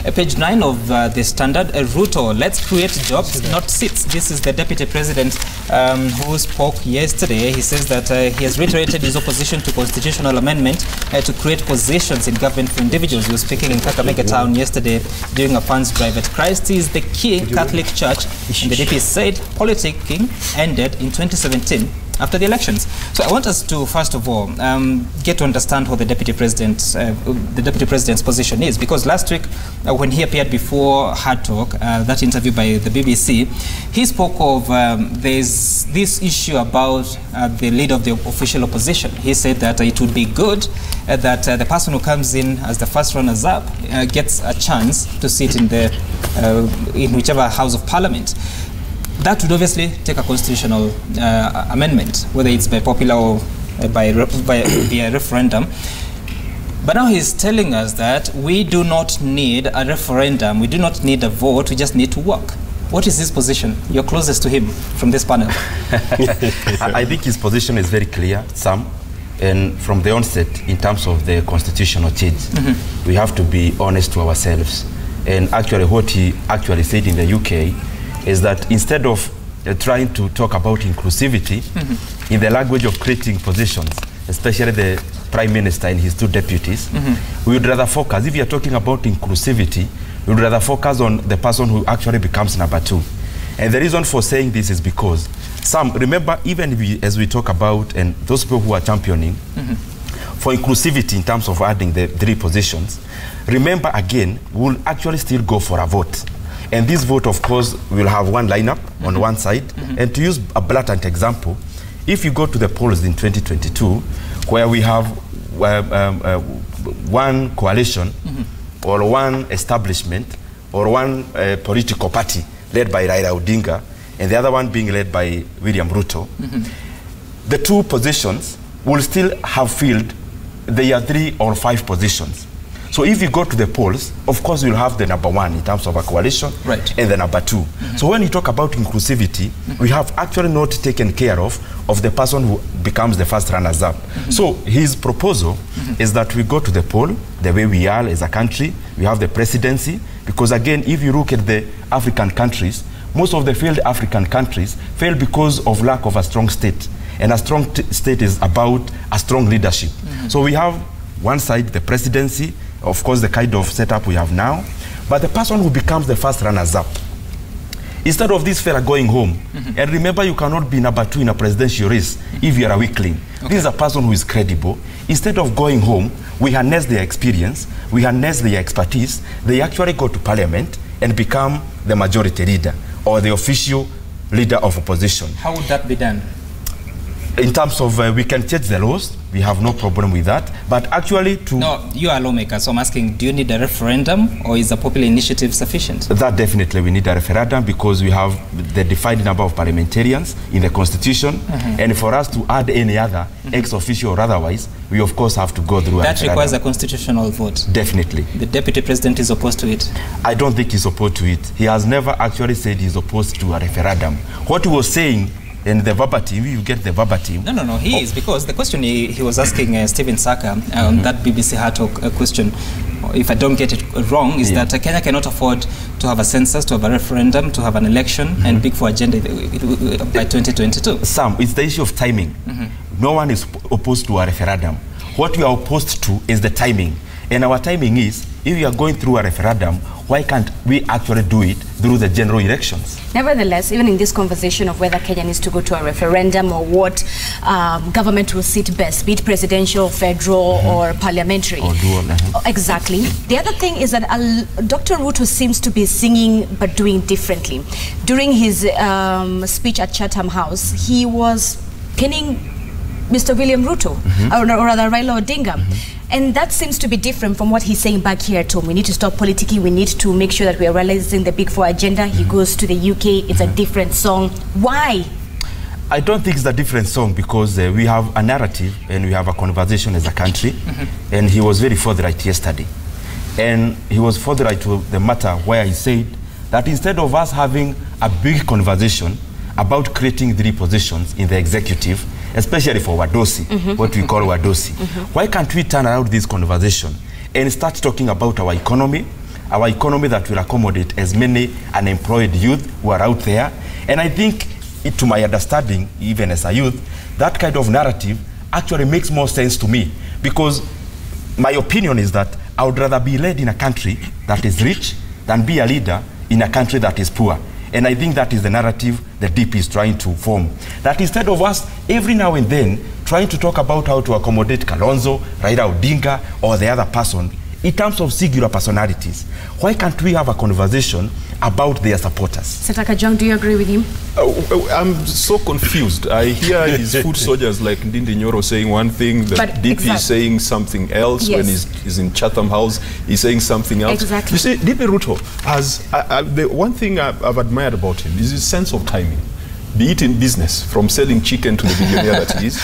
Page 9 of the Standard, Ruto, let's create jobs, not seats. This is the Deputy President who spoke yesterday. He says that he has reiterated his opposition to constitutional amendment to create positions in government for individuals. He was speaking in Kakamega town yesterday during a funds drive at Christ is the King Catholic Church. And the DP said politicking ended in 2017 after the elections. So I want us to first of all get to understand how the Deputy President's position is, because last week when he appeared before Hard Talk, that interview by the BBC, he spoke of there's this issue about the leader of the official opposition. He said that it would be good that the person who comes in as the first runners-up gets a chance to sit in the in whichever House of Parliament. That would obviously take a constitutional amendment, whether it's by popular or via referendum. But now he's telling us that we do not need a referendum, we do not need a vote, we just need to work. What is his position? You're closest to him from this panel. I think his position is very clear, Sam. And from the onset, in terms of the constitutional change, we have to be honest to ourselves. And actually what he actually said in the UK is that instead of trying to talk about inclusivity in the language of creating positions, especially the Prime Minister and his two deputies, we would rather focus, if you're talking about inclusivity, we would rather focus on the person who actually becomes number 2. And the reason for saying this is because, Sam, remember, even as we talk about, and those people who are championing for inclusivity in terms of adding the 3 positions, remember again, we'll actually still go for a vote. And this vote, of course, will have one lineup on one side. And to use a blatant example, if you go to the polls in 2022, where we have one coalition or one establishment or one political party led by Raila Odinga and the other one being led by William Ruto, the 2 positions will still have filled their 3 or 5 positions. So if you go to the polls, of course you'll have the number 1 in terms of a coalition, and the number 2. So when you talk about inclusivity, we have actually not taken care of the person who becomes the first runners-up. So his proposal is that we go to the poll the way we are as a country. We have the presidency, because again, if you look at the African countries, most of the failed African countries fail because of lack of a strong state. And a strong state is about a strong leadership. So we have one side, the presidency, of course, the kind of setup we have now, but the person who becomes the first runners-up, instead of this fella going home, and remember, you cannot be number 2 in a presidential race if you are a weakling. This is a person who is credible. Instead of going home, we harness their experience, we harness their expertise, they actually go to parliament and become the majority leader or the official leader of opposition. How would that be done? In terms of, we can change the laws, we have no problem with that, but actually to... No, you are a lawmaker, so I'm asking, do you need a referendum or is a popular initiative sufficient? That definitely we need a referendum, because we have the defined number of parliamentarians in the constitution, and for us to add any other ex officio or otherwise, we of course have to go through that requires a constitutional vote. Definitely. The Deputy President is opposed to it? I don't think he's opposed to it. He has never actually said he's opposed to a referendum. What he was saying, and the verbatim, you get the verbatim. No, he is, because the question he was asking Stephen Saka, that BBC Hard Talk question, if I don't get it wrong, is that Kenya cannot afford to have a census, to have a referendum, to have an election, and big for agenda by 2022. Sam, it's the issue of timing. No one is opposed to a referendum. What we are opposed to is the timing. And our timing is, if we are going through a referendum, why can't we actually do it through the general elections? Nevertheless, even in this conversation of whether Kenya needs to go to a referendum or what government will sit best, be it presidential, federal, or parliamentary. Or dual. Exactly. The other thing is that Dr. Ruto seems to be singing but doing differently. During his speech at Chatham House, he was pinning Mr. William Ruto, or rather Raila Odinga. And that seems to be different from what he's saying back here at home. We need to stop politicking. We need to make sure that we are realizing the Big Four agenda. He goes to the UK. It's a different song. Why? I don't think it's a different song, because we have a narrative and we have a conversation as a country. And he was very forthright yesterday. And he was forthright to the matter where he said that instead of us having a big conversation about creating 3 positions in the executive, especially for Wadosi, what we call Wadosi, why can't we turn around this conversation and start talking about our economy, our economy that will accommodate as many unemployed youth who are out there. And I think, to my understanding, even as a youth, that kind of narrative actually makes more sense to me, because my opinion is that I would rather be led in a country that is rich than be a leader in a country that is poor. And I think that is the narrative the DP is trying to form. That instead of us every now and then trying to talk about how to accommodate Kalonzo, Raila Odinga, or the other person in terms of singular personalities, why can't we have a conversation about their supporters? Senator Kajwang, do you agree with him? I'm so confused. I hear his foot soldiers like Ndindi Nyoro saying one thing, the DP is saying something else. Yes. When he's in Chatham House, he's saying something else. Exactly. You see, DP Ruto has, the one thing I've admired about him is his sense of timing. Be it in business, from selling chicken to the billionaire that he is,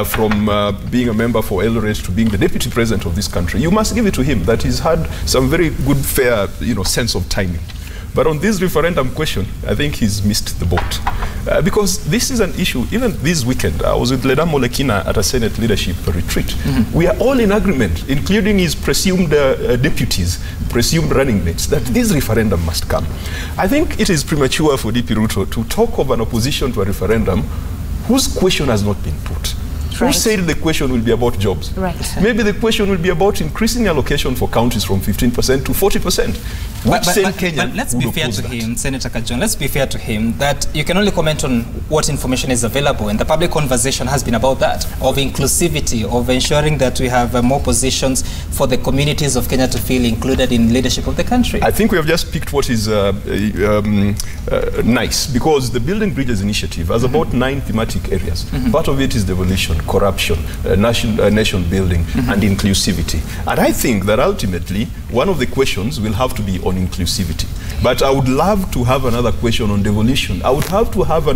from being a member for Eldoret to being the deputy president of this country. You must give it to him that he's had some very good, fair, sense of timing. But on this referendum question, I think he's missed the boat. Because this is an issue. Even this weekend, I was with Leda Molekina at a Senate leadership retreat. Mm-hmm. We are all in agreement, including his presumed deputies, presumed running mates, that this referendum must come. I think it is premature for DP Ruto to talk of an opposition to a referendum whose question has not been put. Right. Who said the question will be about jobs? Right. Maybe the question will be about increasing allocation for counties from 15% to 40%. But let's be fair to him, Senator Kajwang. Let's be fair to him that you can only comment on what information is available, and the public conversation has been about that, of inclusivity, of ensuring that we have more positions for the communities of Kenya to feel included in leadership of the country. I think we have just picked what is nice, because the Building Bridges initiative has about 9 thematic areas. Part of it is devolution, corruption, nation building, and inclusivity. And I think that ultimately one of the questions will have to be on inclusivity. But I would love to have another question on devolution. I would love to have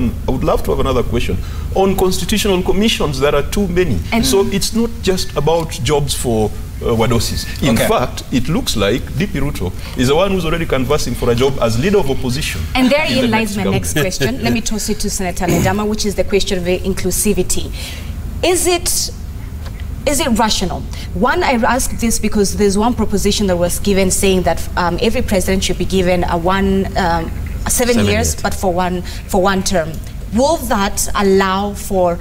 another question on constitutional commissions. There are too many. And so it's not just about jobs for Wadosis. In fact, it looks like DP Ruto is the one who's already canvassing for a job as leader of opposition. And therein lies my next question. Let me toss it to Senator Ledama, which is the question of inclusivity. Is it rational? One, I ask this because there's one proposition that was given saying that every president should be given a 7 years, but for one term. Will that allow for,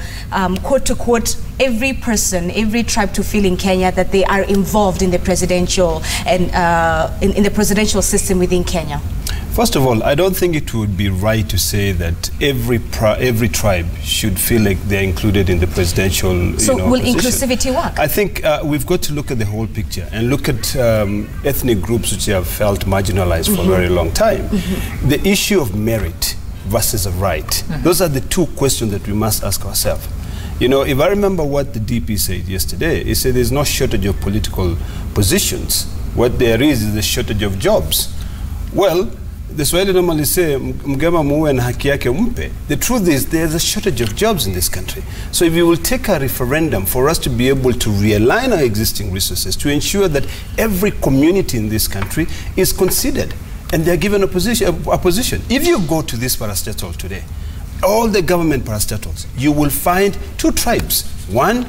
quote to quote, every person, every tribe to feel in Kenya that they are involved in the presidential and in the presidential system within Kenya? First of all, I don't think it would be right to say that every tribe should feel like they're included in the presidential will inclusivity work? I think we've got to look at the whole picture and look at ethnic groups which have felt marginalized for a very long time. The issue of merit versus a right. Those are the two questions that we must ask ourselves. If I remember what the DP said yesterday, he said there's no shortage of political positions. What there is a shortage of jobs. Well, the Swahili normally say, mgema muwe na haki yake umpe. The truth is, there's a shortage of jobs in this country. So if we will take a referendum for us to be able to realign our existing resources, to ensure that every community in this country is considered, and they're given a position. If you go to this parastatal today, all the government parastatals, you will find 2 tribes. One,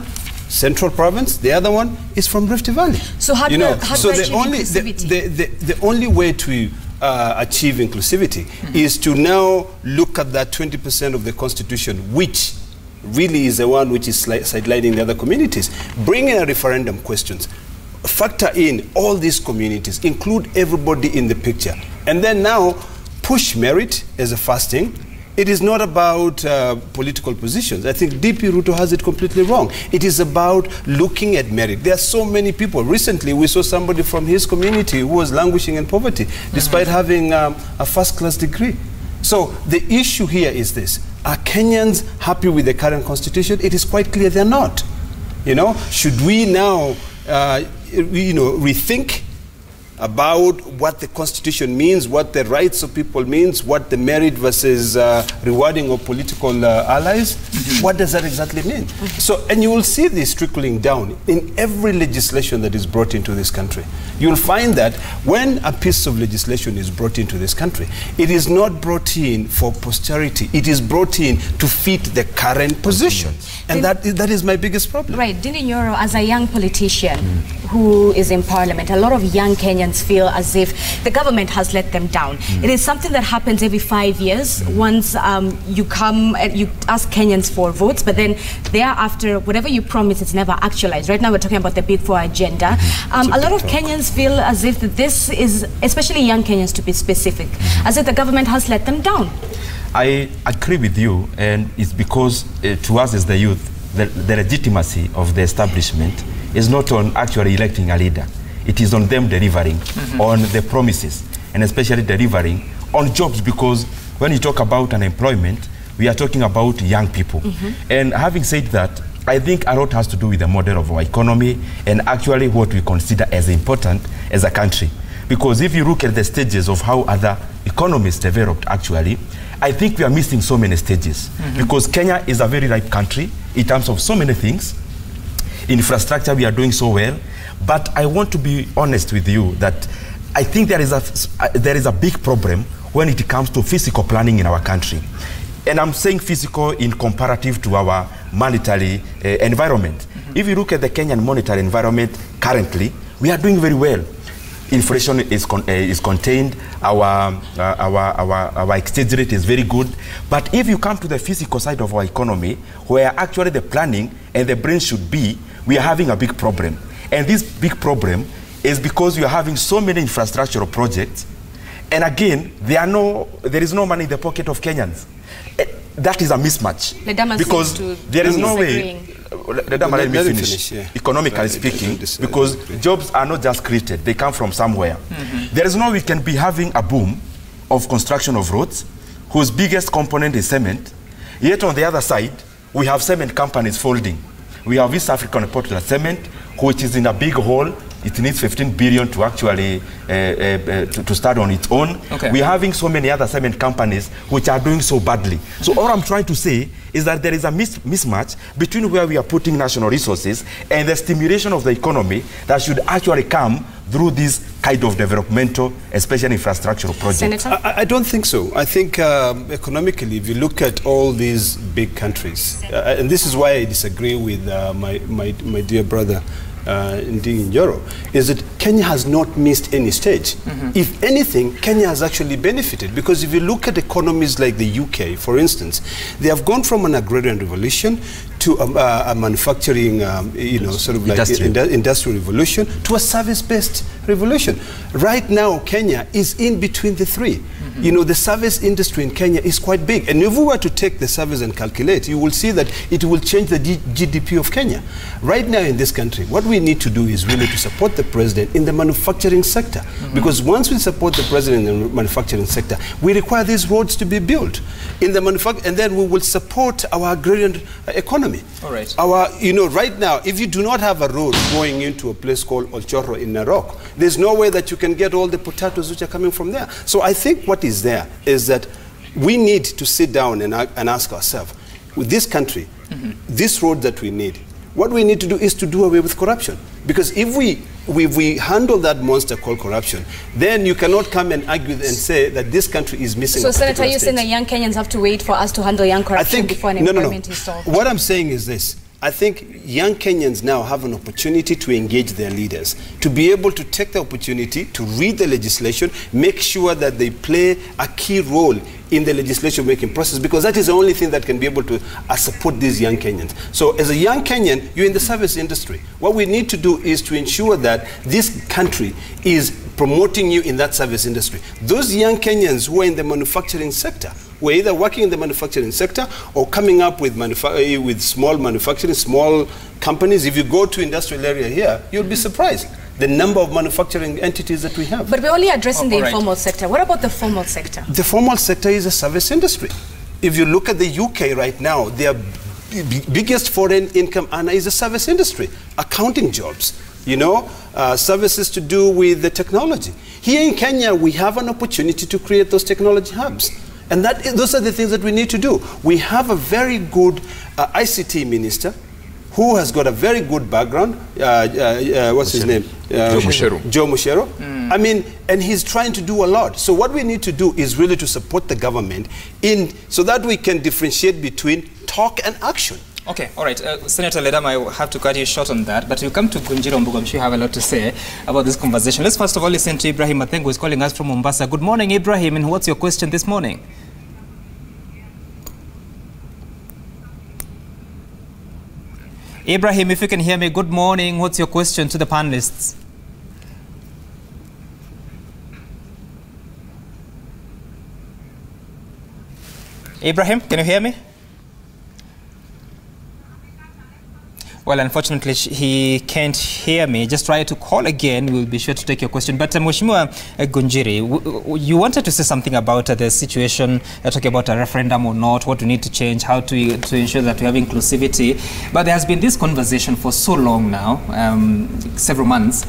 Central Province, the other one is from Rift Valley. So how do you achieve inclusivity? The only way to achieve inclusivity is to now look at that 20% of the constitution, which really is the one which is sidelining the other communities. Bring in a referendum questions. Factor in all these communities, include everybody in the picture, and then now push merit as a first thing. It is not about political positions. I think DP Ruto has it completely wrong. It is about looking at merit. There are so many people. Recently, we saw somebody from his community who was languishing in poverty, despite having a first-class degree. So the issue here is this. Are Kenyans happy with the current constitution? It is quite clear they're not. Should we now rethink about what the constitution means, what the rights of people means, what the merit versus rewarding of political allies? What does that exactly mean? So, and you will see this trickling down in every legislation that is brought into this country. You'll find that when a piece of legislation is brought into this country, it is not brought in for posterity. It is brought in to fit the current position. And that is my biggest problem. Right. Ndindi Nyoro, as a young politician who is in parliament, a lot of young Kenyans Kenyans feel as if the government has let them down. It is something that happens every 5 years. Once you come and you ask Kenyans for votes, but then thereafter, whatever you promise, it's never actualized. Right now, we're talking about the Big Four agenda. A lot of Kenyans feel as if this is, especially young Kenyans to be specific, as if the government has let them down. I agree with you, and it's because to us as the youth, the legitimacy of the establishment is not on actually electing a leader. It is on them delivering on the promises, and especially delivering on jobs, because when you talk about unemployment, we are talking about young people. And having said that, I think a lot has to do with the model of our economy and actually what we consider as important as a country. Because if you look at the stages of how other economies developed actually, I think we are missing so many stages. Because Kenya is a very ripe country in terms of so many things. Infrastructure, we are doing so well. But I want to be honest with you that I think there is a big problem when it comes to physical planning in our country. And I'm saying physical in comparative to our monetary environment. If you look at the Kenyan monetary environment currently, we are doing very well. Inflation is contained, our exchange rate is very good. But if you come to the physical side of our economy, where actually the planning and the brain should be, we are having a big problem. And this big problem is because we are having so many infrastructural projects, and again, there is no money in the pocket of Kenyans. That is a mismatch. Because there is no way. Let me finish. Economically speaking, because jobs are not just created, they come from somewhere. There is no way we can be having a boom of construction of roads, whose biggest component is cement, yet on the other side, we have cement companies folding. We have East African Portland Cement, which is in a big hole. It needs 15 billion to actually to start on its own. We're having so many other cement companies which are doing so badly. So all I'm trying to say is that there is a mismatch between where we are putting national resources and the stimulation of the economy that should actually come through this kind of developmental, especially infrastructural projects. I don't think so. I think economically, if you look at all these big countries, and this is why I disagree with my dear brother, in Euro, is that Kenya has not missed any stage. If anything, Kenya has actually benefited, because if you look at economies like the UK, for instance, they have gone from an agrarian revolution to a manufacturing, sort of like industrial revolution, to a service-based revolution. Right now, Kenya is in between the three. You know, the service industry in Kenya is quite big. And if we were to take the service and calculate, you will see that it will change the GDP of Kenya. Right now in this country, what we need to do is really to support the president in the manufacturing sector. Because once we support the president in the manufacturing sector, we require these roads to be built in the and then we will support our agrarian economy. All right. Right now, if you do not have a road going into a place called Olchorro in Narok, there's no way that you can get all the potatoes which are coming from there. So I think what is there is that we need to sit down and ask ourselves, with this country, this road that we need, what we need to do is to do away with corruption. Because if we handle that monster called corruption, then you cannot come and argue and say that this country is missing. So, Senator, you're saying that young Kenyans have to wait for us to handle young corruption before unemployment is solved? What I'm saying is this. I think young Kenyans now have an opportunity to engage their leaders, to be able to take the opportunity to read the legislation, make sure that they play a key role in the legislation making process, because that is the only thing that can be able to support these young Kenyans. So as a young Kenyan, you're in the service industry. What we need to do is to ensure that this country is promoting you in that service industry. Those young Kenyans who are in the manufacturing sector, who are either working in the manufacturing sector or coming up with small manufacturing, small companies. If you go to industrial area here, you'll be surprised the number of manufacturing entities that we have. But we're only addressing the informal sector. What about the formal sector? The formal sector is a service industry. If you look at the UK right now, their biggest foreign income earner is the service industry, accounting jobs, services to do with the technology. Here in Kenya, we have an opportunity to create those technology hubs. And those are the things that we need to do. We have a very good ICT minister who has got a very good background. What's his name? Joe Mushero. I mean, and he's trying to do a lot. So what we need to do is really to support the government so that we can differentiate between talk and action. Okay, all right. Senator Ledama, I will have to cut you short on that, but you come to Gunjiro Mbugo. I'm sure you have a lot to say about this conversation. Let's first of all listen to Ibrahim Matengo, who is calling us from Mombasa. Good morning, Ibrahim, and what's your question this morning? Ibrahim, if you can hear me, good morning. What's your question to the panelists? Ibrahim, can you hear me? Well, unfortunately, he can't hear me. Just try to call again. We'll be sure to take your question. But Mheshimiwa Gunjiri, you wanted to say something about the situation, talking about a referendum or not, what we need to change, how to ensure that we have inclusivity. But there has been this conversation for so long now, several months.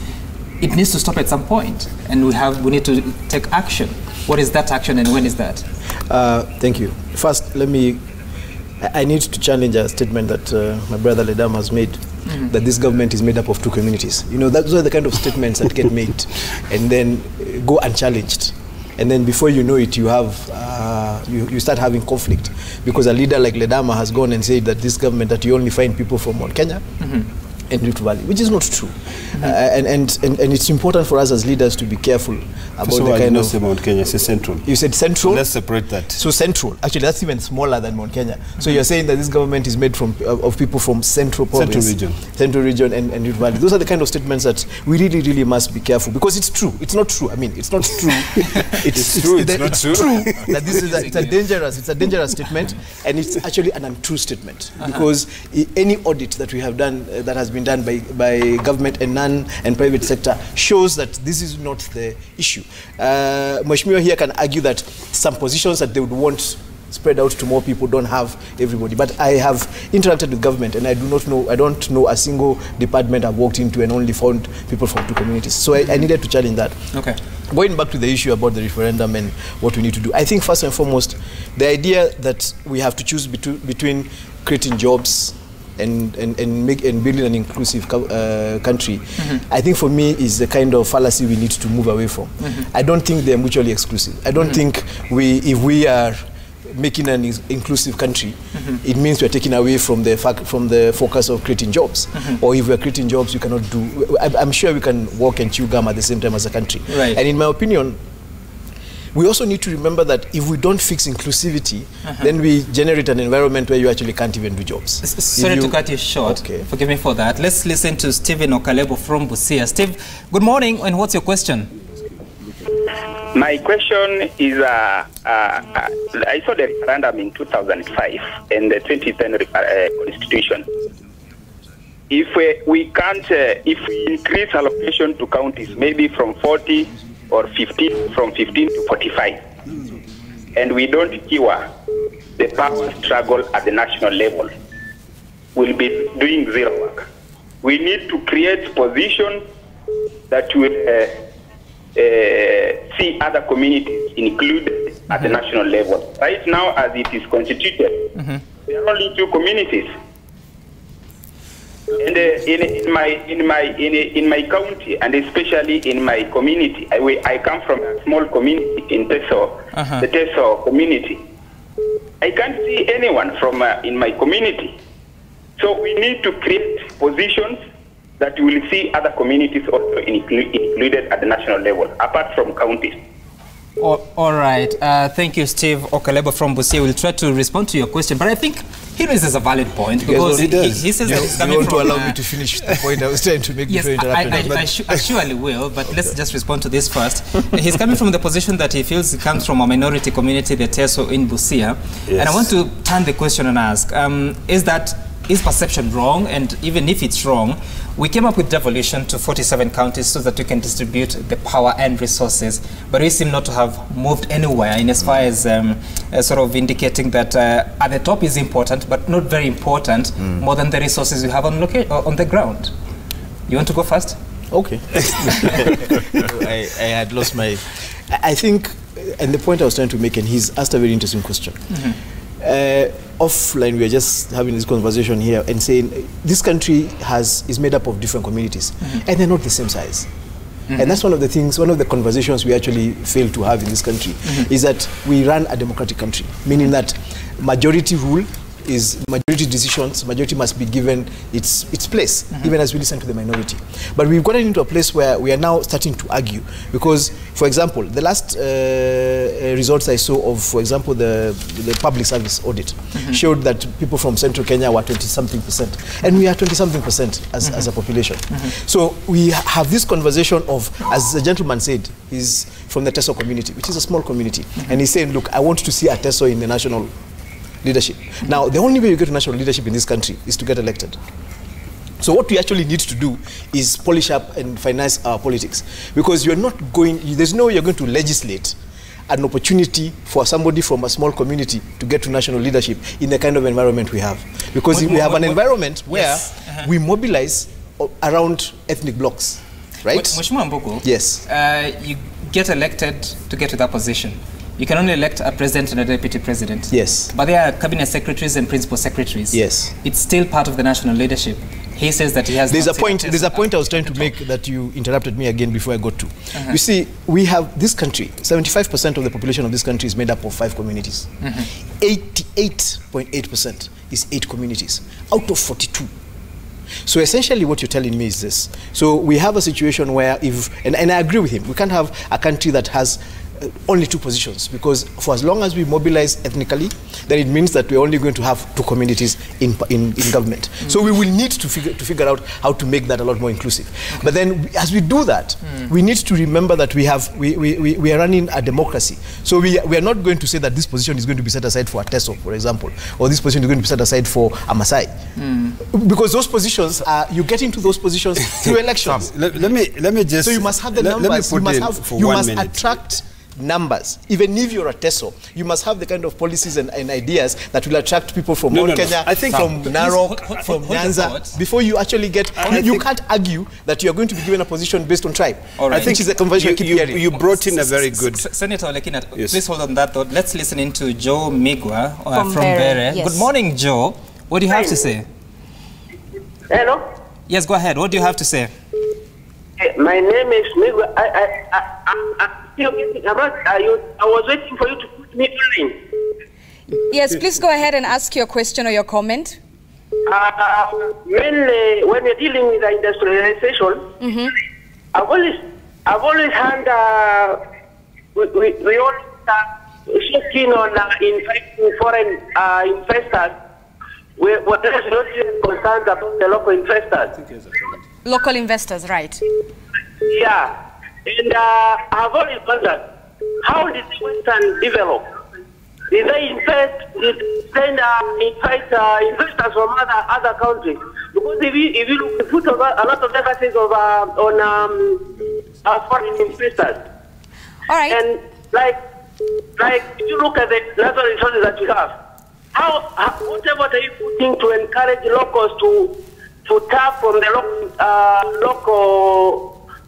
It needs to stop at some point, and we need to take action. What is that action, and when is that? Thank you. First, I need to challenge a statement that my brother Ledam has made, that this government is made up of two communities. You know, those are the kind of statements that get made and then go unchallenged. And then before you know it, you start having conflict, because a leader like Ledama has gone and said that this government, that you only find people from Mount Kenya and Rift Valley, which is not true. And it's important for us as leaders to be careful about the kind of... Mount Kenya, it's central. You said central? Let's separate that. So central. Actually, that's even smaller than Mount Kenya. So you're saying that this government is made of people from central province. Central region and Rift Valley. Those are the kind of statements that we really, really must be careful, because it's true. It's not true. I mean, it's not true. It's true. It's not true. That this is it's a dangerous statement, and it's actually an untrue statement, because any audit that we have done, that has been done by government and and private sector, shows that this is not the issue. Mheshimiwa here can argue that some positions that they would want spread out to more people don't have everybody. But I have interacted with government, and I don't know a single department I've walked into and only found people from two communities. So I needed to challenge that. Okay. Going back to the issue about the referendum and what we need to do, I think first and foremost, the idea that we have to choose between creating jobs and building an inclusive country, I think for me is the kind of fallacy we need to move away from. I don't think they're mutually exclusive. I don't think if we are making an inclusive country, it means we're taking away from the focus of creating jobs. Or if we're creating jobs, we cannot do... I'm sure we can walk and chew gum at the same time as a country. Right. And in my opinion, we also need to remember that if we don't fix inclusivity, then we generate an environment where you actually can't even do jobs. Sorry to cut you short. Okay. Forgive me for that. Let's listen to Stephen Okalebo from Busia. Steve, good morning, and what's your question? My question is, I saw the referendum in 2005 and the 2010 constitution. If we can't, if we increase allocation to counties, maybe from 40 or 15, from 15 to 45, and we don't cure the power struggle at the national level, we'll be doing zero work. We need to create positions that will see other communities included at the national level. Right now, as it is constituted, there are only two communities. And in my county, and especially in my community, I come from a small community in Teso, the Teso community. I can't see anyone from in my community. So we need to create positions that will see other communities also included at the national level, apart from counties. All right. Thank you, Steve Okalebo from Busia. We'll try to respond to your question, but I think he raises a valid point, because he says that he's coming from... You want to allow me to finish the point I was trying to make? Yes, I surely will, but let's just respond to this first. He's coming from the position that he feels he comes from a minority community, the Teso in Busia. Yes. And I want to turn the question and ask, is perception wrong? And even if it's wrong, we came up with devolution to 47 counties so that we can distribute the power and resources, but we seem not to have moved anywhere in as far as sort of indicating that at the top is important, but not very important, more than the resources we have on the ground. You want to go first? Okay. I had lost my... I think, and the point I was trying to make, and he's asked a very interesting question. Offline, we are just having this conversation here and saying this country is made up of different communities, and they're not the same size. And that's one of the things, one of the conversations we actually fail to have in this country, is that we run a democratic country, meaning that majority rule is majority decisions, majority must be given its place, even as we listen to the minority. But we've gotten into a place where we are now starting to argue, because, for example, the last results I saw of, for example, the public service audit showed that people from central Kenya were 20-something%, and we are 20-something% as a population. So we have this conversation of, as the gentleman said, he's from the Teso community, which is a small community, and he's saying, look, I want to see a Teso in the national leadership. Now, the only way you get to national leadership in this country is to get elected. So what we actually need to do is polish up and finance our politics, because you're not going, there's no way you're going to legislate an opportunity for somebody from a small community to get to national leadership in the kind of environment we have. Because we have an environment where we mobilize around ethnic blocks, right? Mheshimiwa Mbugu, yes. You get elected to get to that position. You can only elect a president and a deputy president. Yes. But there are cabinet secretaries and principal secretaries. Yes. It's still part of the national leadership. He says that he has... There's a point I was trying to make that you interrupted me again before I got to. You see, we have this country, 75% of the population of this country is made up of 5 communities. 88.8% is 8 communities out of 42. So essentially what you're telling me is this. So we have a situation where if, and I agree with him, we can't have a country that has only 2 positions, because for as long as we mobilize ethnically, then it means that we're only going to have 2 communities in government. So we will need to figure out how to make that a lot more inclusive. But then as we do that, we need to remember that we are running a democracy. So we are not going to say that this position is going to be set aside for a Teso, for example, or this position is going to be set aside for a Masai. Because those positions, you get into those positions through elections. Let me just... So you must have the numbers, you must attract numbers. Even if you're a Teso, you must have the kind of policies and ideas that will attract people from Kenya, I think from Narok, from Nyanza, before you actually get... You can't argue that you are going to be given a position based on tribe. Right. I think it's a convention you brought in a very good... Senator Olekina, please hold on that thought. Let's listen in to Joe Migwa from Bere. Yes. Good morning, Joe. What do you have to say? Hello? Yes, go ahead. What do you have to say? My name is Migwa. I was waiting for you to put me in. Yes, please go ahead and ask your question or your comment. Mainly, when you're dealing with the industrialization, I've always had we all so keen on inviting foreign investors. We're not concerned about the local investors. Local investors, right? Yeah. And I've always wondered, how did the Western develop? Did they invite investors from other countries? Because if you look, we put a lot of emphasis on foreign investors. All right. And like if you look at the natural resources that we have, what are you putting to encourage locals to tap from the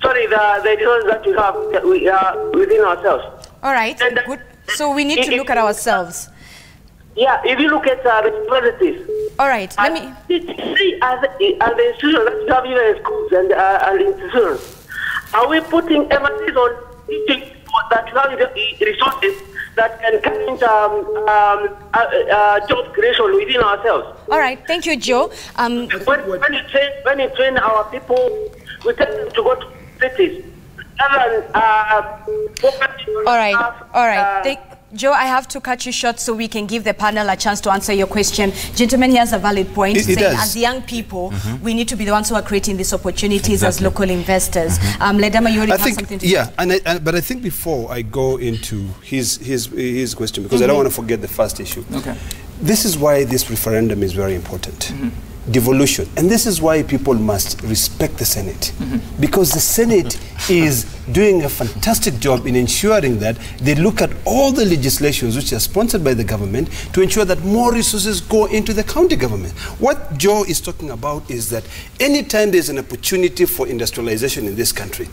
the resources that we have within ourselves? All right. And, so we need to look at ourselves. Yeah, if you look at the universities. All right. Let me see as the institutions that you have, even schools and institutions. Are we putting emphasis on teaching that you have resources that can come into job creation within ourselves? All right. Thank you, Joe. When you train our people, we tell them to go to cities. All right. Joe, I have to cut you short so we can give the panel a chance to answer your question. Gentlemen, he has a valid point, saying as young people, we need to be the ones who are creating these opportunities as local investors. Ledama, you already have something to say. Yeah, but I think before I go into his question, because I don't want to forget the first issue. Okay. This is why this referendum is very important. Devolution. And this is why people must respect the Senate. Because the Senate is doing a fantastic job in ensuring that they look at all the legislations which are sponsored by the government to ensure that more resources go into the county government. What Joe is talking about is that anytime there's an opportunity for industrialization in this country,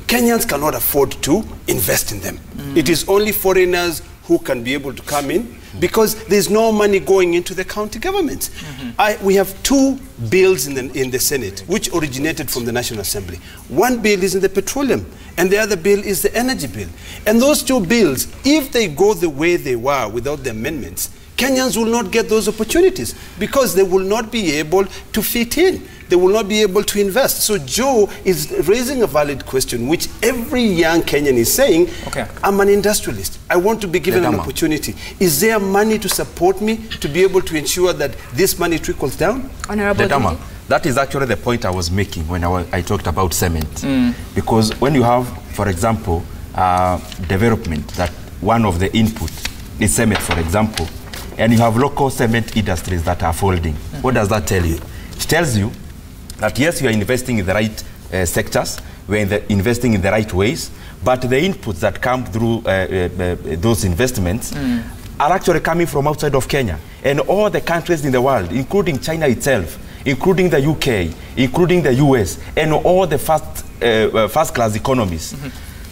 Kenyans cannot afford to invest in them. It is only foreigners who can be able to come in, because there's no money going into the county governments. We have 2 bills in the Senate which originated from the National Assembly. One bill is in the petroleum and the other bill is the energy bill. And those 2 bills, if they go the way they were without the amendments, Kenyans will not get those opportunities because they will not be able to fit in. They will not be able to invest. So Joe is raising a valid question, which every young Kenyan is saying, I'm an industrialist. I want to be given an opportunity. Is there money to support me to be able to ensure that this money trickles down? Honorable that is actually the point I was making when I talked about cement. Because when you have, for example, development, that one of the input is cement, for example, and you have local cement industries that are folding. What does that tell you? It tells you that yes, you are investing in the right sectors, we're investing in the right ways, but the inputs that come through those investments are actually coming from outside of Kenya. And all the countries in the world, including China itself, including the UK, including the US, and all the first-class economies,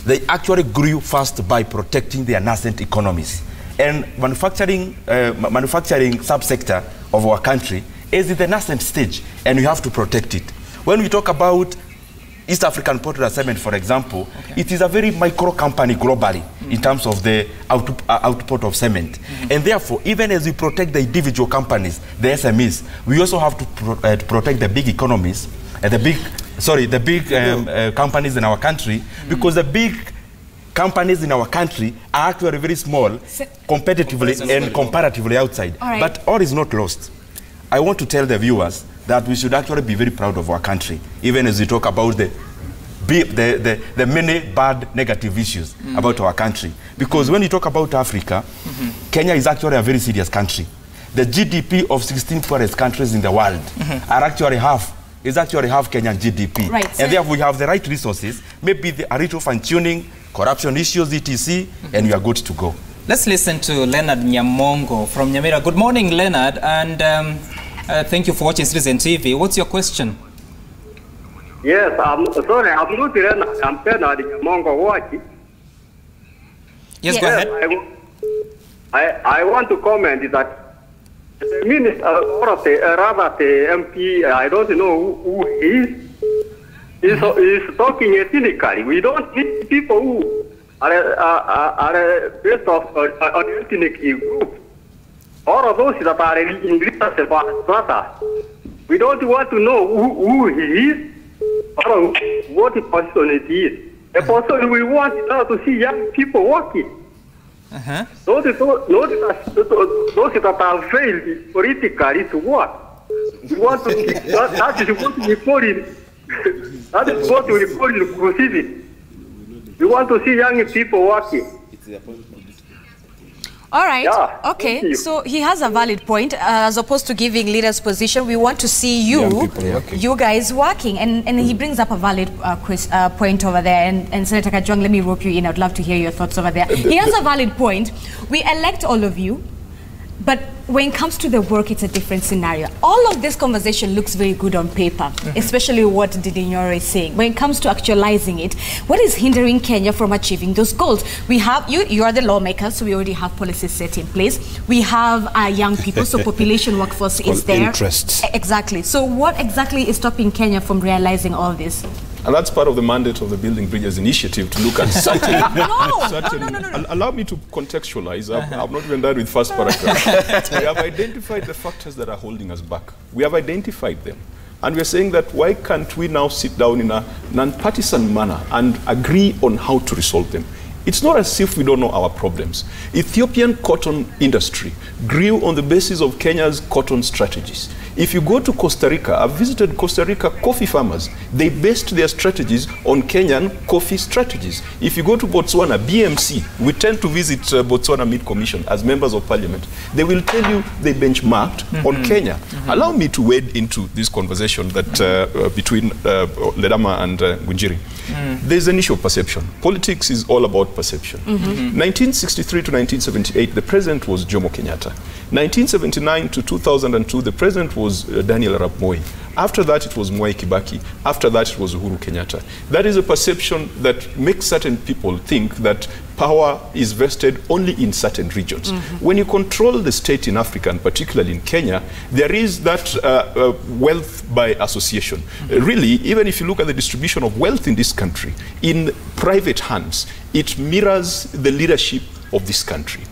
they actually grew fast by protecting their nascent economies. And manufacturing subsector of our country is in the nascent stage, and we have to protect it. When we talk about East African Portland Cement, for example, it is a very micro company globally in terms of the output of cement. And therefore, even as we protect the individual companies, the SMEs, we also have to protect the big economies, the big companies in our country, because the big companies in our country are actually very small competitively and comparatively outside. But all is not lost. I want to tell the viewers that we should actually be very proud of our country, even as we talk about the many bad negative issues about our country. Because when you talk about Africa, Kenya is actually a very serious country. The GDP of 16 poorest countries in the world are actually half Kenyan GDP. And therefore we have the right resources, maybe a little fine-tuning, corruption issues, etc., and we are good to go. Let's listen to Leonard Nyamongo from Nyamira. Good morning, Leonard, and thank you for watching Citizen TV. What's your question? Yes, I'm sorry, I'm not Leonard. I'm Leonard Nyamongo watching. Yes, go ahead. I want to comment that the minister, or rather the MP, I don't know who he is talking ethnically. We don't need people who are based off an ethnic group. All of those that are in strata. We don't want to know who he is or what position it is. The person we want now to see young people working. Those that are failed politically to work. We want to that is what we call it. That is what we call inclusivity. We want to see young people working. All right. Yeah, okay. So he has a valid point. As opposed to giving leaders position, we want to see you guys working. And he brings up a valid point over there. And Senator Kajwang, let me rope you in. I'd love to hear your thoughts over there. He has a valid point. We elect all of you, but when it comes to the work, it's a different scenario. All of this conversation looks very good on paper, especially what Didinyoro is saying. When it comes to actualizing it, what is hindering Kenya from achieving those goals? We have, you are the lawmakers, so we already have policies set in place. We have young people, so population workforce is there. Interests. Exactly. So what exactly is stopping Kenya from realizing all this? And that's part of the mandate of the Building Bridges initiative, to look at certain... Allow me to contextualize. I've not even done with first paragraph. We have identified the factors that are holding us back. We have identified them. And we're saying that why can't we now sit down in a non-partisan manner and agree on how to resolve them? It's not as if we don't know our problems. Ethiopian cotton industry grew on the basis of Kenya's cotton strategies. If you go to Costa Rica, I've visited Costa Rica coffee farmers. They based their strategies on Kenyan coffee strategies. If you go to Botswana, BMC, we tend to visit Botswana Mid-Commission as members of parliament. They will tell you they benchmarked on Kenya. Allow me to wade into this conversation that between Ledama and Ngunjiri. There's an issue of perception. Politics is all about perception. 1963 to 1978, the president was Jomo Kenyatta. 1979 to 2002, the president was Daniel Arap Moi. After that, it was Mwai Kibaki. After that, it was Uhuru Kenyatta. That is a perception that makes certain people think that power is vested only in certain regions. When you control the state in Africa, and particularly in Kenya, there is that wealth by association. Really, even if you look at the distribution of wealth in this country, in private hands, it mirrors the leadership of this country.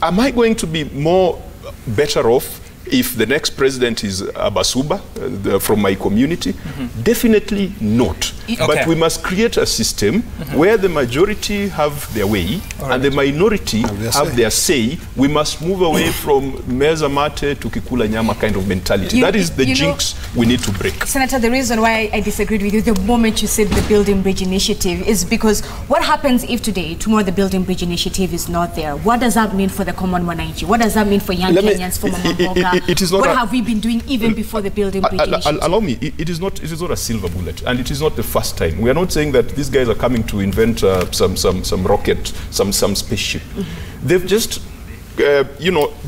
Am I going to be more better off if the next president is Abasuba from my community? Definitely not. But we must create a system where the majority have their way and the minority have their say. We must move away from meza mate to kikula nyama kind of mentality. That is the jinx we need to break. Senator, the reason why I disagreed with you the moment you said the Building Bridge Initiative is because what happens if tomorrow the Building Bridge Initiative is not there? What does that mean for the common Wananchi? What does that mean for young Kenyans, for Mama Mboga? What have we been doing even before the Building Bridge Initiative? Allow me, it is not a silver bullet, and it is not the first time. We are not saying that these guys are coming to invent some rocket, some spaceship. They've just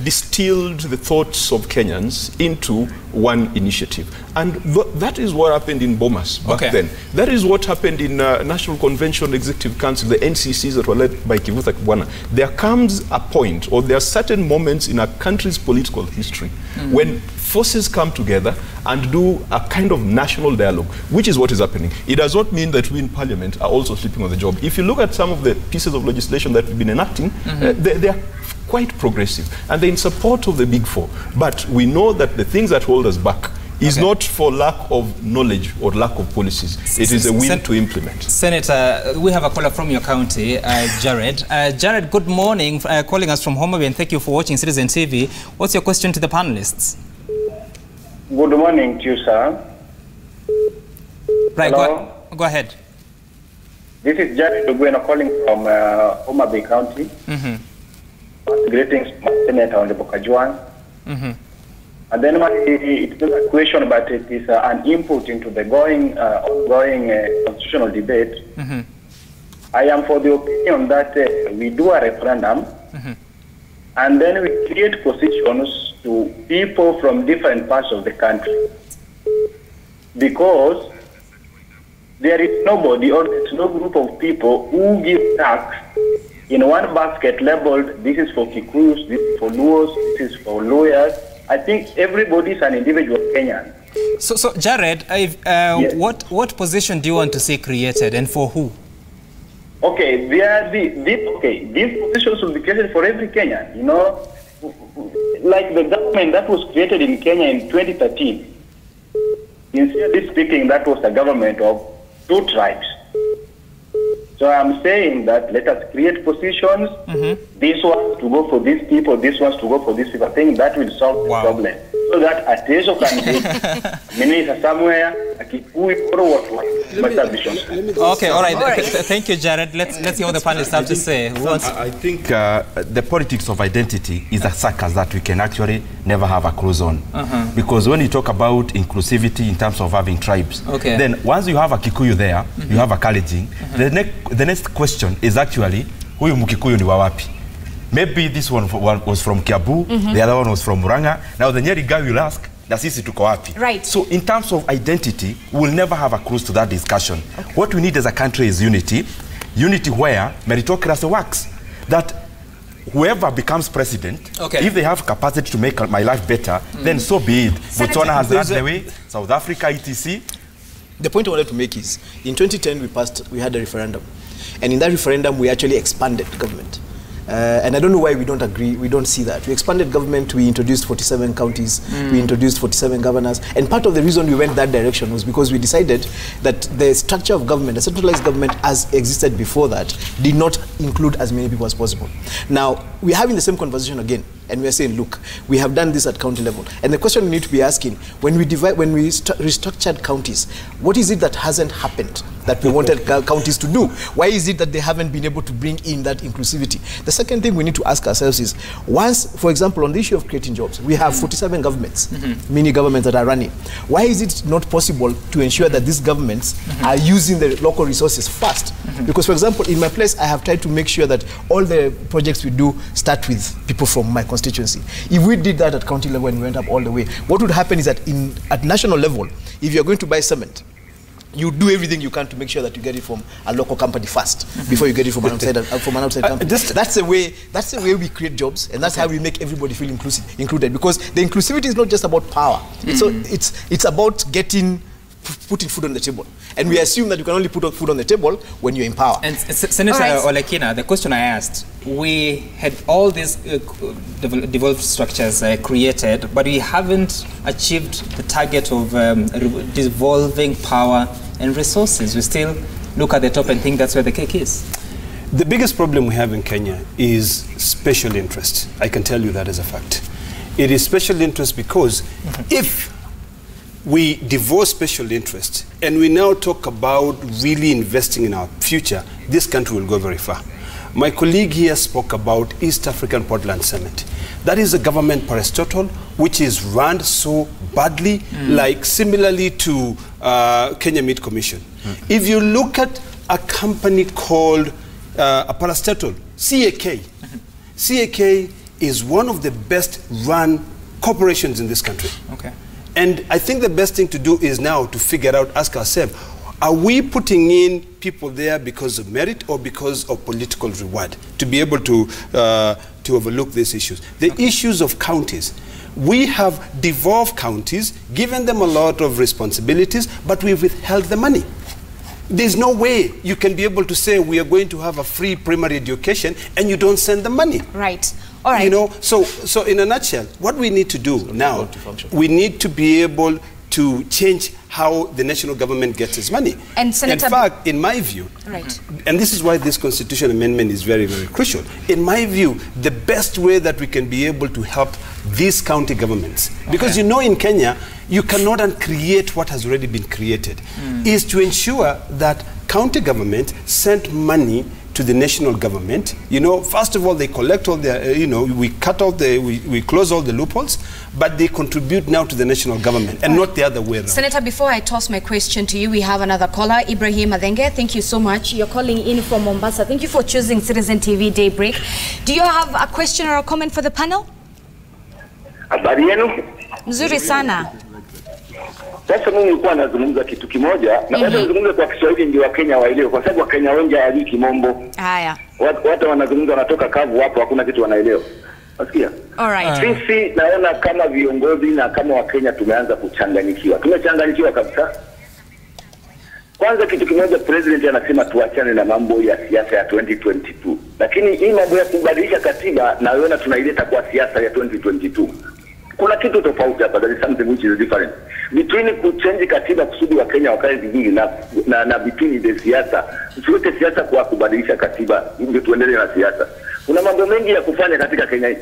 distilled the thoughts of Kenyans into one initiative. And that is what happened in Bomas back then. That is what happened in National Convention Executive Council, the NCCs that were led by Kivutha Kibwana. There comes a point, or there are certain moments in a country's political history when forces come together and do a kind of national dialogue, which is what is happening. It does not mean that we in Parliament are also sleeping on the job. If you look at some of the pieces of legislation that we've been enacting, they are quite progressive, and they're in support of the Big Four. But we know that the things that hold us back is not for lack of knowledge or lack of policies. It is a will to implement. Senator, we have a caller from your county, Jared. Jared, good morning, calling us from Homa Bay, and thank you for watching Citizen TV. What's your question to the panelists? Good morning to you, sir. Right, go ahead. This is Jared Ugueno calling from Homa Bay County. Greetings, Senator Honorable Kajwang. And then it's not a question, but it is an input into the ongoing constitutional debate. I am for the opinion that we do a referendum and then we create positions to people from different parts of the country. Because there is nobody or there's no group of people who give tax in one basket labeled, this is for Kikuyus, this is for Luos, this is for lawyers. I think everybody is an individual Kenyan. So Jared, yes. what position do you want to see created, and for who? Okay, these positions will be created for every Kenyan. You know, like the government that was created in Kenya in 2013. Sincerely speaking, that was a government of 2 tribes. So I'm saying that let us create positions. This one to go for these people, this one's to go for these people. I think that will solve the problem. So that a Teso can be minister somewhere, a Kikuyu or what. Okay, all right. Thank you, Jared. Let's hear what the panelists have to say. I think the politics of identity is a circus that we can actually never have a close on. Because when you talk about inclusivity in terms of having tribes, then once you have a Kikuyu there, you have a Kalenjin, the next question is actually, huyu Mkikuyu ni wawapi? Maybe this one was from Kiabu, the other one was from Muranga. Now the Nyeri guy will ask, na sisi tuko wapi? Right. So in terms of identity, we'll never have a close to that discussion. What we need as a country is unity. Unity where meritocracy works. That whoever becomes president, if they have capacity to make my life better, then so be it. Botswana has that the way, South Africa, etc. The point I wanted to make is, in 2010 we had a referendum. And in that referendum, we actually expanded government. And I don't know why we don't agree, we don't see that. We expanded government, we introduced 47 counties, we introduced 47 governors. And part of the reason we went that direction was because we decided that the structure of government, the centralized government as existed before that, did not include as many people as possible. Now, we're having the same conversation again. And we're saying, look, we have done this at county level. And the question we need to be asking, when we restructured counties, what is it that hasn't happened that we wanted counties to do? Why is it that they haven't been able to bring in that inclusivity? The second thing we need to ask ourselves is, once, for example, on the issue of creating jobs, we have 47 governments, mini governments that are running. Why is it not possible to ensure that these governments are using the local resources first? Because, for example, in my place, I have tried to make sure that all the projects we do start with people from my constituency. If we did that at county level and we went up all the way, what would happen is that at national level, if you're going to buy cement, you do everything you can to make sure that you get it from a local company first before you get it from an outside company. That's the way we create jobs, and that's how we make everybody feel included. Because the inclusivity is not just about power. So it's about getting putting food on the table. And we assume that you can only put food on the table when you're in power. And Senator Olekina, the question I asked, we had all these devolved structures created, but we haven't achieved the target of devolving power and resources. We still look at the top and think that's where the cake is. The biggest problem we have in Kenya is special interest. I can tell you that as a fact. It is special interest because if we divorce special interest and we now talk about really investing in our future, this country will go very far. My colleague here spoke about East African Portland Summit. That is a government parastatal which is run so badly, like similarly to Kenya Meat Commission. If you look at a company called a parastatal, CAK, CAK is one of the best run corporations in this country. Okay. And I think the best thing to do is now to figure out, ask ourselves, are we putting in people there because of merit or because of political reward to be able to overlook these issues? The issues of counties. We have devolved counties, given them a lot of responsibilities, but we've withheld the money. There's no way you can be able to say we are going to have a free primary education and you don't send the money. Right. All right. You know, so in a nutshell, what we need to do now, we need to be able to change how the national government gets its money. And Senator, in fact, in my view, and this is why this constitutional amendment is very, very crucial. In my view, the best way that we can be able to help these county governments, because you know in Kenya, you cannot uncreate what has already been created, is to ensure that county government send money to the national government. You know, first of all, they collect all the, you know, we cut all the, we close all the loopholes, but they contribute now to the national government and not the other way around. Senator, before I toss my question to you, we have another caller, Ibrahim Adenge. Thank you so much. You're calling in from Mombasa. Thank you for choosing Citizen TV Daybreak. Do you have a question or a comment for the panel? Habari yenu? Mzuri sana. Sasa mimi nilikuwa nazungumza kitu kimoja na baada nazungumza kwa Kiswahili ndio Wakenya waelewe kwa sababu Wakenya wengi hawajui Kimombo. Haya. Watu wanazungumza wanatoka kavu hapo hakuna kitu wanaelewa. Nasikia? Alright. Sisi naona kama viongozi na kama Wakenya tumeanza kuchanganyikiwa. Tumechanganyikiwa kabisa. Kwanza kitu kimoja president anasema tuachane na mambo ya siasa ya 2022. Lakini hii mambo ya kubadilisha katiba naona tunaileta kwa siasa ya 2022. Kuna kitu tofauti hapa, there is something which is different. Between kuchange katiba kusudi wa Kenya wakae vizuri na between the siasa. Usiweke siasa kwa kubadilisha katiba, ndio tuendelee na siasa. Kuna mambo mengi ya kufanya katika Kenya hii.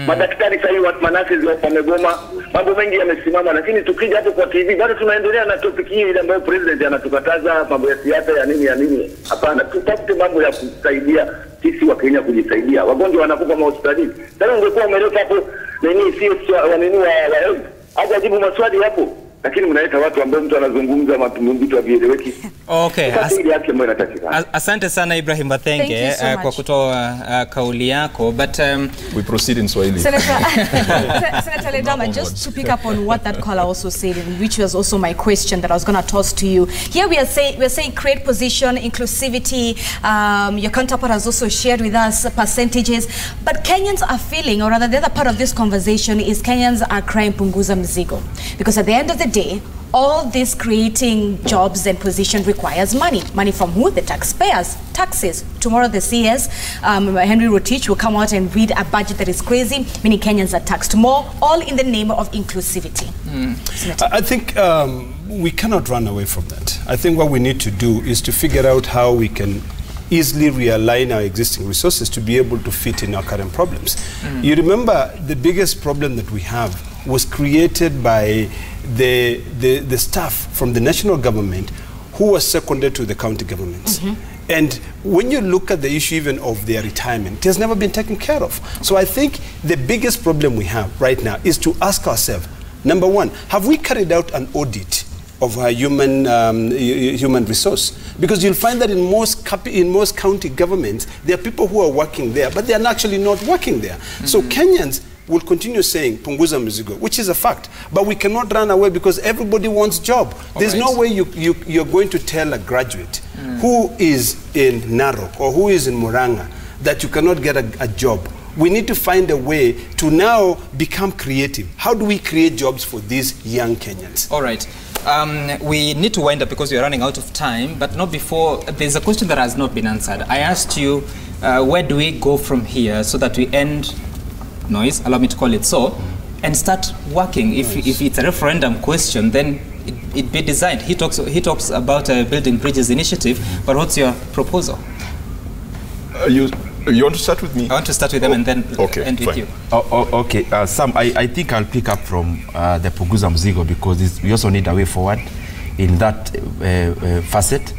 Madaktari sasa hivi manasi wamegoma, mambo mengi yamesimama, lakini tukija hapo kwa TV bado tunaendelea na topic hii ile ambayo president anatukataza mambo ya siasa ya nini. Hapana, tutafute mambo ya kusaidia sisi wa Kenya kujisaidia. Wagonjwa wanakufa hospitalini. Sasa ungekuwa umeleta hapo nini sio wa health. Hajajibu maswali hapo. Lakini mnaleta watu ambao mtu anazungumza vitu havieleweki. Okay. Asante sana Ibrahim Athenge kwa kutoa kauli yako, but we proceed in Swahili. Senator Ledama, just to pick up on what that caller also said, which was also my question that I was going to toss to you. Here we are saying create position, inclusivity. Your counterpart has also shared with us percentages, but Kenyans are feeling, or rather the other part of this conversation is Kenyans are crying punguza mzigo, because at the end of the day, all this creating jobs and position requires money. Money from who? The taxpayers. Taxes. Tomorrow the CS, Henry Rotich, will come out and read a budget that is crazy, meaning Kenyans are taxed more, all in the name of inclusivity. I think we cannot run away from that. I think what we need to do is to figure out how we can easily realign our existing resources to be able to fit in our current problems. You remember the biggest problem that we have was created by the staff from the national government who was seconded to the county governments. And when you look at the issue even of their retirement, it has never been taken care of. So I think the biggest problem we have right now is to ask ourselves, number one, have we carried out an audit of our human resource? Because you'll find that in most county governments, there are people who are working there, but they are actually not working there. So Kenyans will continue saying punguza mzigo, which is a fact, but we cannot run away because everybody wants job. There's no way you're going to tell a graduate who is in Narok or who is in Murang'a that you cannot get a job. We need to find a way to now become creative. How do we create jobs for these young Kenyans? All right. We need to wind up because we are running out of time, but not before. There's a question that has not been answered. I asked you, where do we go from here so that we end noise, allow me to call it so, and start working? If it's a referendum question, then it be designed. He talks about a building bridges initiative, but what's your proposal? You want to start with me? I want to start with them and then end with you. Okay, Sam, I think I'll pick up from the Punguza Mzigo, because we also need a way forward in that facet.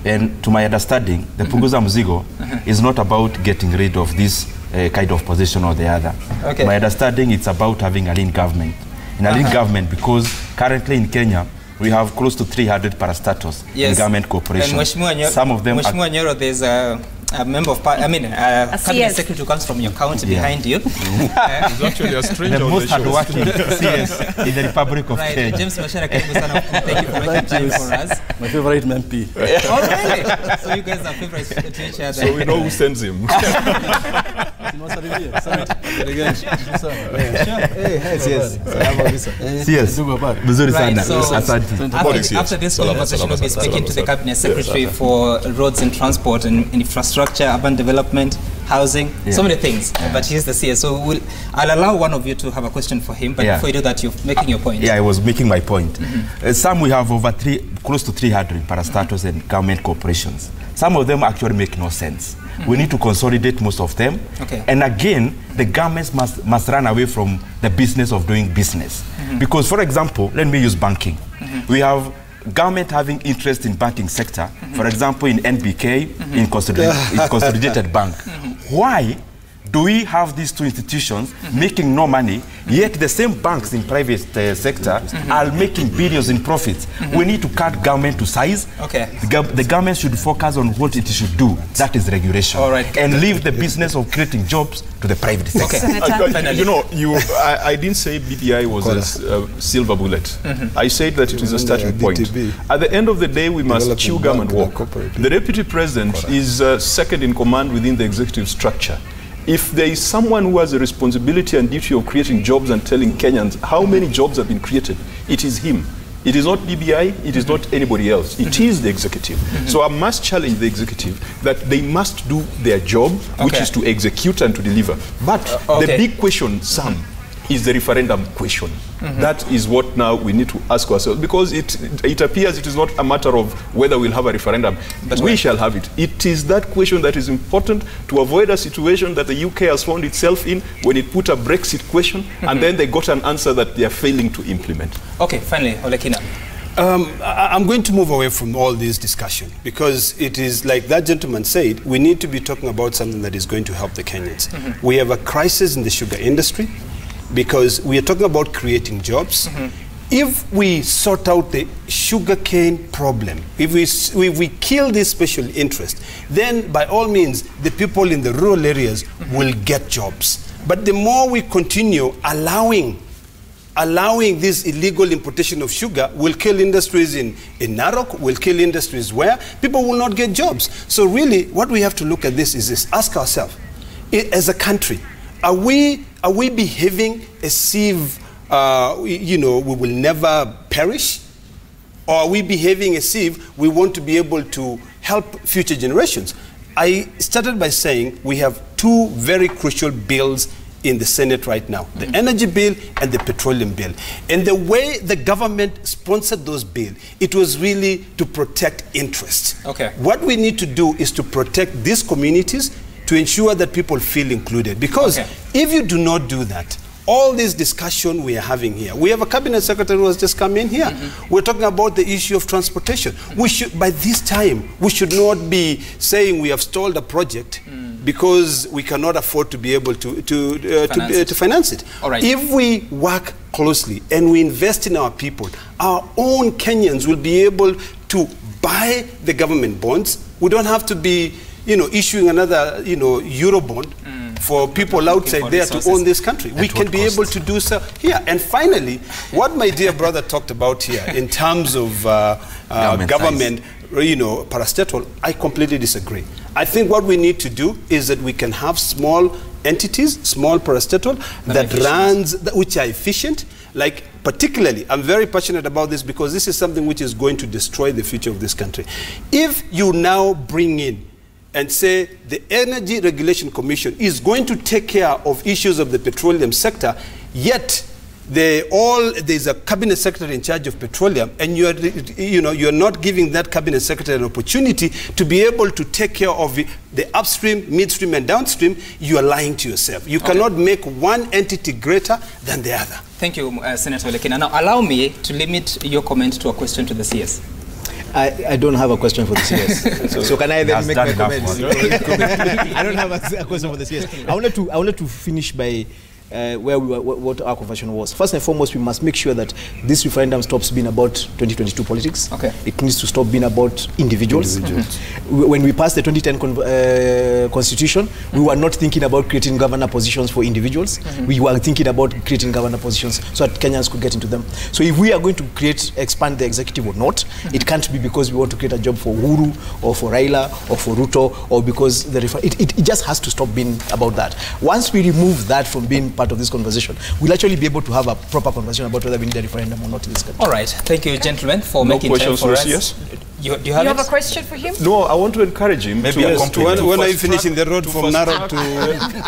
And to my understanding, the Punguza Mzigo is not about getting rid of this kind of position or the other. Okay. My understanding, it's about having a lean government. In a lean government, because currently in Kenya, we have close to 300 parastatals in government corporations. Some of them Mheshimiwa Nyoro, there's a member of cabinet secretary who comes from your county behind you. He's actually a stranger. The most hardworking CS in the Republic of Kenya. James Mashara, thank you for making time for us. My favorite MP. Oh, really? So you guys are favorites to each other. So we know who sends him. After this conversation, we'll be speaking to the cabinet secretary for roads and transport and infrastructure, urban development, housing, so many things. But he's the CS, so I'll allow one of you to have a question for him. But before you do that, you're making your point. Yeah, I was making my point. Some we have over close to 300 parastatals and government corporations. Some of them actually make no sense. We need to consolidate most of them. And again, the governments must run away from the business of doing business. Because, for example, let me use banking. We have government having interest in banking sector, for example, in NBK, in Consolidated Bank. Why do we have these two institutions making no money, yet the same banks in private sector are making billions in profits? We need to cut government to size. The government should focus on what it should do, that is regulation, and leave the business of creating jobs to the private sector. You know, I didn't say BBI was a silver bullet. I said that it is a starting point. At the end of the day, we must chew gum and walk. The Deputy President is second in command within the executive structure. If there is someone who has a responsibility and duty of creating jobs and telling Kenyans how many jobs have been created, it is him. It is not BBI, it is not anybody else. It is the executive. So I must challenge the executive that they must do their job, which is to execute and to deliver. But the big question, Sam, is the referendum question. That is what now we need to ask ourselves, because it appears it is not a matter of whether we'll have a referendum. We shall have it. It is that question that is important to avoid a situation that the UK has found itself in when it put a Brexit question and then they got an answer that they are failing to implement. Okay, finally, Olekina. I'm going to move away from all this discussion, because it is like that gentleman said, we need to be talking about something that is going to help the Kenyans. We have a crisis in the sugar industry, because we are talking about creating jobs. If we sort out the sugarcane problem, if we kill this special interest, then by all means, the people in the rural areas will get jobs. But the more we continue allowing this illegal importation of sugar, will kill industries in Narok, will kill industries where people will not get jobs. So really, what we have to look at this is this, ask ourselves, as a country, are we behaving as if we will never perish? Or are we behaving as if we want to be able to help future generations? I started by saying we have two very crucial bills in the Senate right now, the energy bill and the petroleum bill. And the way the government sponsored those bills, it was really to protect interests. What we need to do is to protect these communities, to ensure that people feel included. Because if you do not do that, all this discussion we are having here, we have a cabinet secretary who has just come in here. We're talking about the issue of transportation. We should, by this time, we should not be saying we have stalled a project because we cannot afford to be able to finance it. If we work closely and we invest in our people, our own Kenyans will be able to buy the government bonds. We don't have to be issuing another, Euro bond for people outside there to own this country. We can be able to do so here. And finally, what my dear brother talked about here in terms of government parastatal, I completely disagree. I think what we need to do is that we can have small entities, small parastatal, that runs, which are efficient, Like, particularly, I'm very passionate about this because this is something which is going to destroy the future of this country. If you now bring in and say the Energy Regulation Commission is going to take care of issues of the petroleum sector, yet there's a cabinet secretary in charge of petroleum, and you're not giving that cabinet secretary an opportunity to be able to take care of the upstream, midstream, and downstream. You are lying to yourself. You cannot make one entity greater than the other. Thank you, Senator Lekina. Now, allow me to limit your comment to a question to the CS. I don't have a question for the CS. so can I then make my comments? I don't have a question for the CS. I wanted to finish by where we were, what our conversation was. First and foremost, we must make sure that this referendum stops being about 2022 politics. Okay. It needs to stop being about individuals. When we passed the 2010 constitution, we were not thinking about creating governor positions for individuals. We were thinking about creating governor positions so that Kenyans could get into them. So if we are going to expand the executive or not, it can't be because we want to create a job for Uhuru or for Raila or for Ruto, or because it just has to stop being about that. Once we remove that from being part of this conversation, we'll actually be able to have a proper conversation about whether we need a referendum or not in this country. All right. Thank you, gentlemen, for making time for us. Yes? Do you have a question for him? No, I want to encourage him. Maybe a compliment. When are you finishing the road from Narok to...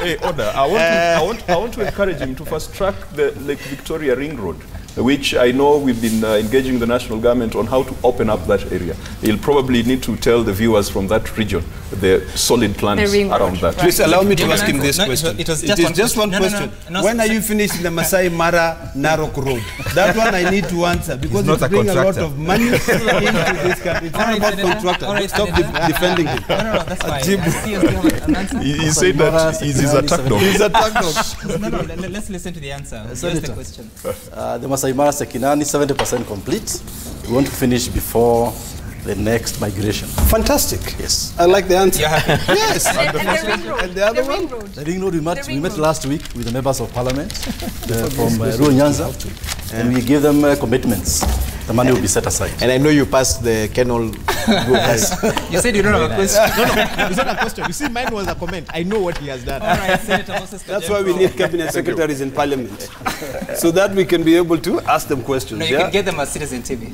Hey, order. I want to encourage him to fast track the Lake Victoria Ring Road, which I know we've been engaging the national government on how to open up that area. He'll probably need to tell the viewers from that region the solid plans around that. Please allow me to ask him this question. It is just one question. When are you finishing the Masai Mara Narok Road? That one I need to answer because it brings a lot of money into this country. It's not about contractor. Stop defending him. No, that's fine. He said that he's a attack dog. He's a attack dog. No, let's listen to the answer. Here's the question. The Masai Mara Sekinani, 70% complete. We want to finish before the next migration. Fantastic. Yes. I like the answer. Yes. And the other one? The ring road, we met last week with the members of parliament from Rural Nyanza, and we gave them commitments. The money will be set aside. And I know you passed the kennel. You said you don't have a question. No, it's not a question. You see, mine was a comment. I know what he has done. All right, Senator Moses. That's why we need cabinet secretaries in parliament, so that we can be able to ask them questions. No, you can get them as Citizen TV.